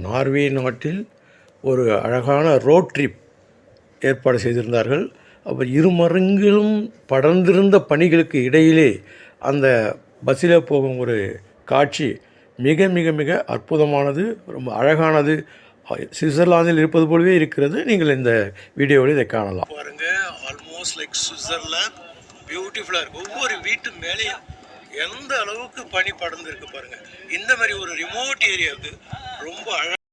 Norway நாட்டில் ஒரு அழகான ரோட் ட்ரிப் ஏற்பாடு செய்திருந்தார்கள். அப்போ இருமருங்கிலும் படர்ந்திருந்த பனிகளுக்கு இடையிலே அந்த பஸ்ஸில் போகும் ஒரு காட்சி மிக மிக மிக அற்புதமானது, ரொம்ப அழகானது. சுவிட்சர்லாந்தில் இருப்பது போலவே இருக்கிறது. நீங்கள் இந்த வீடியோவில் இதை காணலாம். பாருங்கள், ஆல்மோஸ்ட் லைக் சுவிட்சர்லாந்து. பியூட்டிஃபுல்லாக இருக்குது. ஒவ்வொரு வீட்டு மேலேயும் எந்த அளவுக்கு பனி படர்ந்துருக்கு பாருங்கள். இந்த மாதிரி ஒரு ரிமோட் ஏரியாவுக்கு ரொம்ப அழகாக